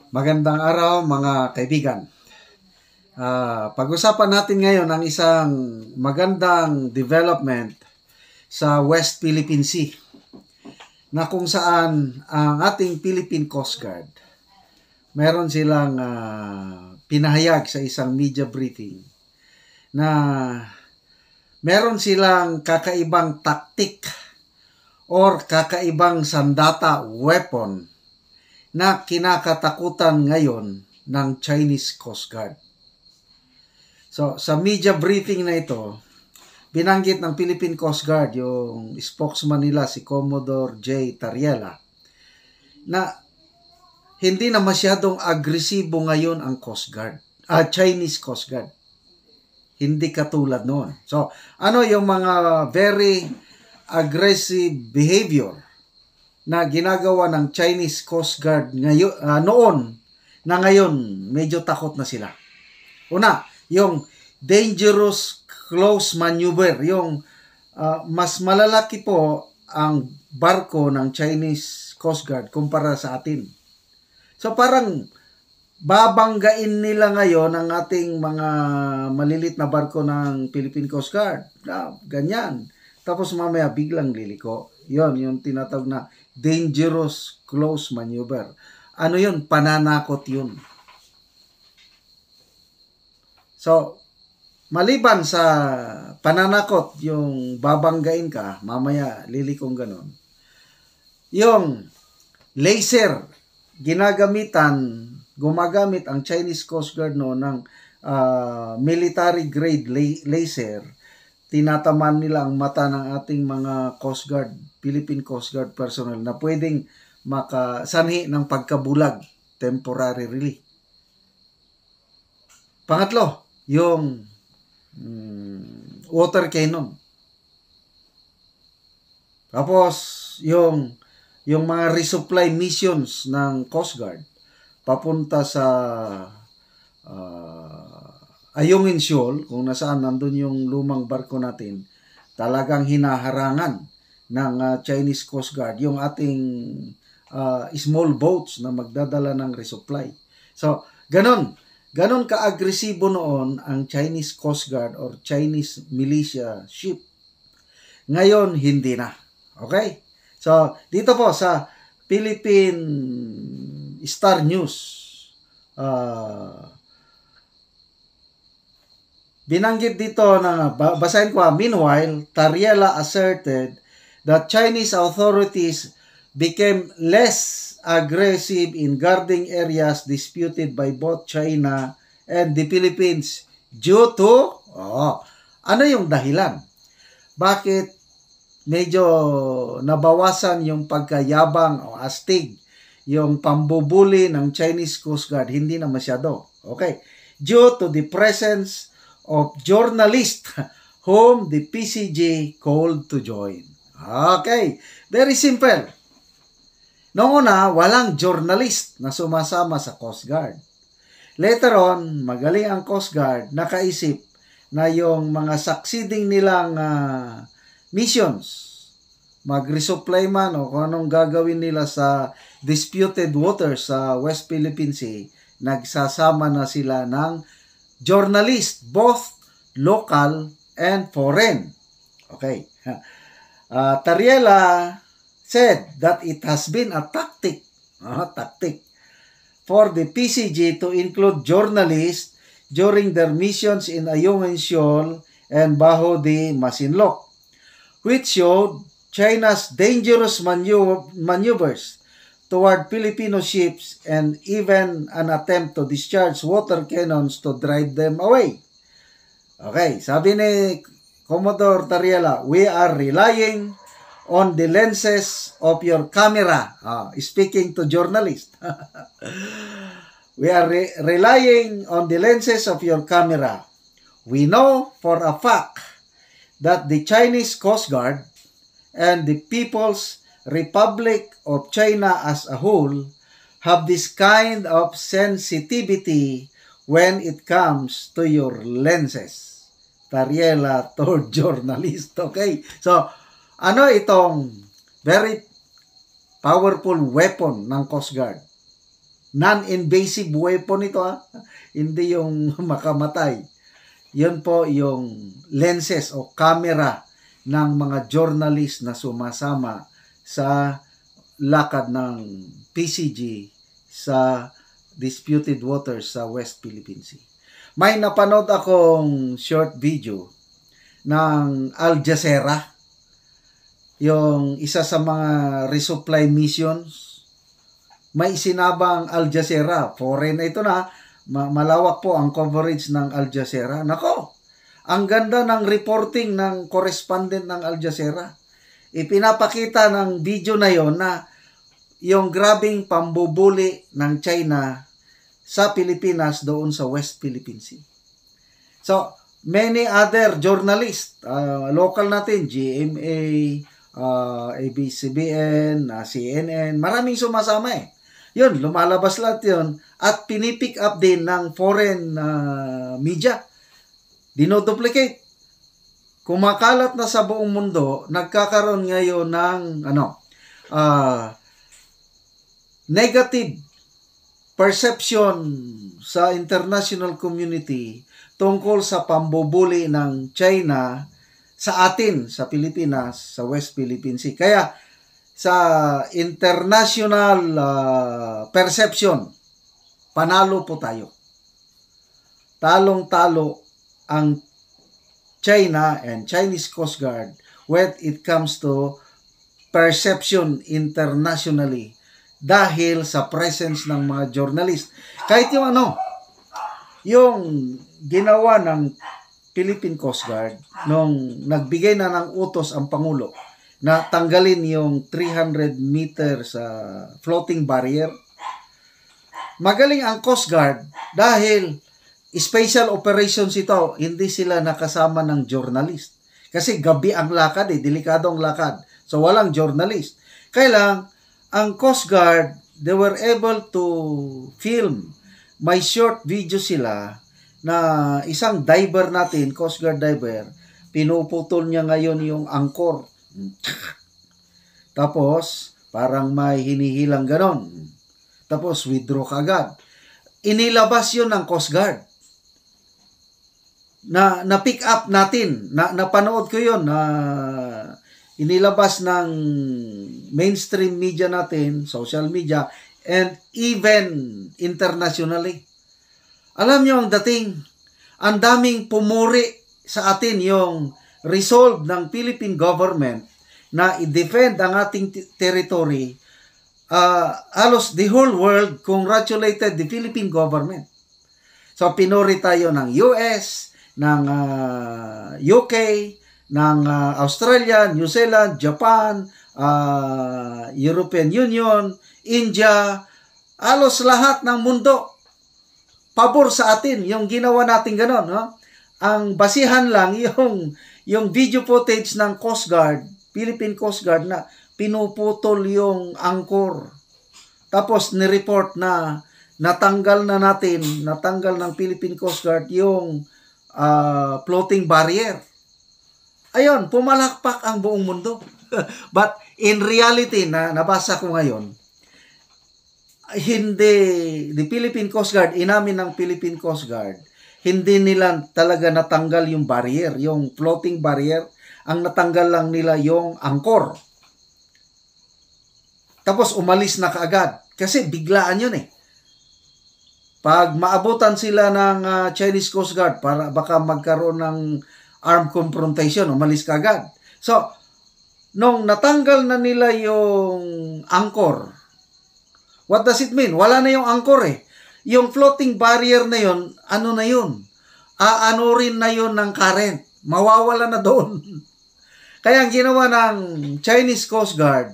Magandang araw mga kaibigan. Pag-usapan natin ngayon ang isang magandang development sa West Philippine Sea na kung saan ang ating Philippine Coast Guard meron silang pinahayag sa isang media briefing na meron silang kakaibang taktik or kakaibang sandata weapon na kinakatakutan ngayon ng Chinese Coast Guard. So, sa media briefing na ito, binanggit ng Philippine Coast Guard, yung spokesman nila, si Commodore J. Tariela, na hindi na masyadong agresibo ngayon ang Coast Guard, Chinese Coast Guard. Hindi katulad noon. So, ano yung mga very aggressive behavior na ginagawa ng Chinese Coast Guard ngayon, noon na ngayon medyo takot na sila. Una, yung dangerous close maneuver, yung mas malalaki po ang barko ng Chinese Coast Guard kumpara sa atin. So parang babanggain nila ngayon ang ating mga malilit na barko ng Philippine Coast Guard. Ganyan. Tapos mamaya biglang liliko. Yon, yung tinatawag na dangerous close maneuver. Ano yun? Pananakot yun. So, maliban sa pananakot, yung babanggain ka, mamaya lilikong ganon. Yung laser, gumagamit ang Chinese Coast Guard no ng military grade laser. Tinataman nila ang mata ng ating mga Coast Guard, Philippine Coast Guard personnel na pwedeng makasanhi ng pagkabulag temporarily. Pangatlo, yung water cannon. Tapos, yung mga resupply missions ng Coast Guard papunta sa Ayungin Shoal, kung nasaan nandun yung lumang barko natin, talagang hinaharangan ng Chinese Coast Guard yung ating small boats na magdadala ng resupply. So, ganon ka-agresibo noon ang Chinese Coast Guard or Chinese militia ship. Ngayon, hindi na. Okay? So, dito po sa Philippine Star News, binanggit dito na, basahin ko, meanwhile, Tariela asserted that Chinese authorities became less aggressive in guarding areas disputed by both China and the Philippines due to, ano yung dahilan? Bakit medyo nabawasan yung pagkayabang o astig, yung pambubuli ng Chinese Coast Guard? Hindi na masyado. Okay. Due to the presence of journalists whom the PCG called to join. Okay, very simple. Noong una, walang journalist na sumasama sa Coast Guard. Later on, magaling ang Coast Guard, nakaisip na yung mga succeeding nilang missions, mag-resupply man o kung anong gagawin nila sa disputed waters sa West Philippine Sea, nagsasama na sila ng journalist, both local and foreign. Okay. Tariela said that it has been a tactic for the PCG to include journalists during their missions in Ayungin Shoal and Baho de Masinloc, which showed China's dangerous maneuvers toward Filipino ships and even an attempt to discharge water cannons to drive them away. Okay, sabi ni Commodore Tariela, we are relying on the lenses of your camera. Speaking to journalists. We are relying on the lenses of your camera. We know for a fact that the Chinese Coast Guard and the People's Republic of China as a whole have this kind of sensitivity when it comes to your lenses. Tariela told journalist. Okay? So, ano itong very powerful weapon ng Coast Guard? Non-invasive weapon ito, hindi yung makamatay. Yun po yung lenses o camera ng mga journalist na sumasama sa lakad ng PCG sa disputed waters sa West Philippine Sea. May napanood akong short video ng Al Jazeera, yung isa sa mga resupply missions. May isinabang Al Jazeera, foreign ito na, malawak po ang coverage ng Al Jazeera. Nako, ang ganda ng reporting ng correspondent ng Al Jazeera. Ipinapakita ng video na yon na yung grabing pambubuli ng China sa Pilipinas doon sa West Philippine Sea. So, many other journalists, local natin, GMA, ABS-CBN, CNN, maraming sumasama eh. Yun, lumalabas lahat yun at pinipick up din ng foreign media. Dinoduplicate. Kumakalat na sa buong mundo, nagkakaroon ngayon ng negative perception sa international community tungkol sa pambubuli ng China sa atin, sa Pilipinas, sa West Philippine Sea. Kaya sa international perception, panalo po tayo. Talong-talo ang China and Chinese Coast Guard when it comes to perception internationally dahil sa presence ng mga journalist. Kahit yung yung ginawa ng Philippine Coast Guard nung nagbigay na ng utos ang Pangulo na tanggalin yung 300 meters floating barrier. Magaling ang Coast Guard dahil special operations ito, hindi sila nakasama ng journalist. Kasi gabi ang lakad delikadong lakad. So walang journalist. Kaya lang, ang Coast Guard, they were able to film. May short video sila na isang diver natin, Coast Guard diver, pinuputol niya ngayon yung angkor. Tapos, parang may hinihilang ganon. Tapos, withdraw kagad. Inilabas yun ng Coast Guard. Na-pick up natin. Napanood ko yun na inilabas ng mainstream media natin, social media, and even internationally. Alam nyo ang dating, ang daming pumuri sa atin yung resolve ng Philippine government na i-defend ang ating territory. Halos the whole world congratulated the Philippine government. So pinuri tayo ng US, ng UK, ng Australia, New Zealand, Japan, European Union, India, halos lahat ng mundo pabor sa atin yung ginawa natin ganon. Ang basihan lang yung video footage ng Coast Guard, Philippine Coast Guard na pinuputol yung angkor. Tapos ni-report na natanggal ng Philippine Coast Guard yung floating barrier. Ayun, pumalakpak ang buong mundo. But in reality, nabasa ko ngayon, hindi, the Philippine Coast Guard, inamin ng Philippine Coast Guard, hindi nila talaga natanggal yung barrier, yung floating barrier. Ang natanggal lang nila yung angkor. Tapos umalis na kaagad. Kasi biglaan yun eh. Pag maabutan sila ng Chinese Coast Guard, para baka magkaroon ng armed confrontation, umalis kaagad. So, nung natanggal na nila yung angkor, what does it mean? Wala na yung angkor eh. Yung floating barrier na yun, ano na yun? Aanurin na yun ng current. Mawawala na doon. Kaya ang ginawa ng Chinese Coast Guard,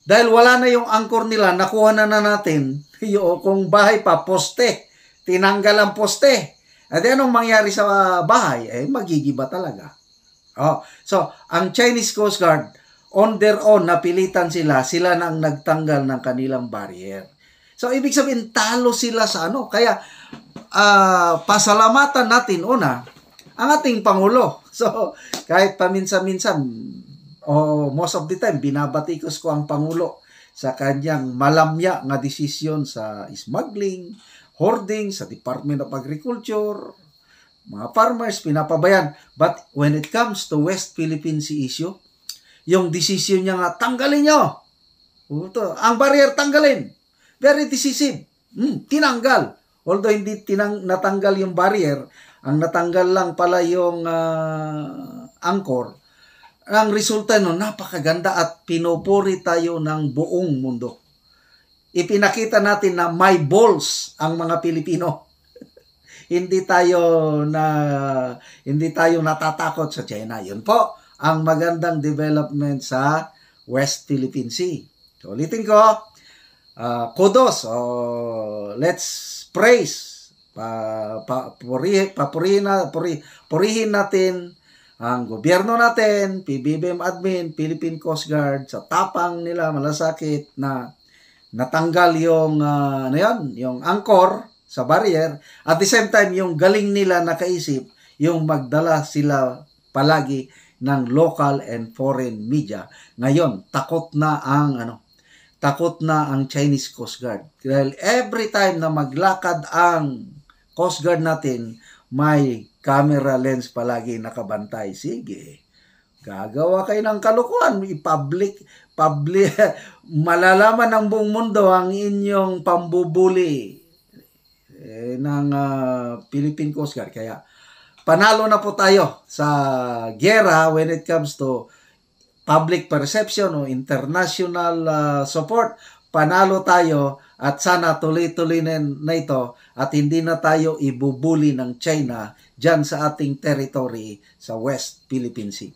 dahil wala na yung angkor nila, nakuha na natin, kung bahay pa, poste. Tinanggal ang poste. At anong mangyari sa bahay? Magigiba talaga. So, ang Chinese Coast Guard, on their own, napilitan sila na ang nagtanggal ng kanilang barrier. So, ibig sabihin, talo sila sa Kaya, pasalamatan natin, una, ang ating Pangulo. So, kahit paminsan-minsan, most of the time, binabatikos ko ang Pangulo sa kanyang malamya nga desisyon sa smuggling, hoarding sa Department of Agriculture, mga farmers pinapabayan. But when it comes to West Philippine Sea issue, yung desisyon niya nga, tanggalin nyo. Ang barrier, tanggalin. Very decisive. Tinanggal. Although hindi natanggal yung barrier, ang natanggal lang pala yung anchor. Ang resulta nun, napakaganda at pinupuri tayo ng buong mundo. Ipinakita natin na may balls ang mga Pilipino. hindi tayo natatakot sa China. Yun po ang magandang development sa West Philippine Sea. So, ulitin ko, kudos. Let's praise. Purihin natin ang gobyerno natin, PBBM admin, Philippine Coast Guard, sa tapang nila, malasakit na natanggal yung yung anchor sa barrier. At the same time, yung galing nila nakaisip, yung magdala sila palagi ng local and foreign media. Ngayon, takot na ang Chinese Coast Guard. Dahil every time na maglakad ang Coast Guard natin, may camera lens palagi nakabantay. Sige, gagawa kayo ng kalukuhan. I-public, malalaman ng buong mundo ang inyong pambubuli ng Philippine Coast Guard. Kaya, panalo na po tayo sa gera when it comes to public perception o international support. Panalo tayo at sana tuloy-tuloy na ito at hindi na tayo ibubuli ng China dyan sa ating territory sa West Philippine Sea.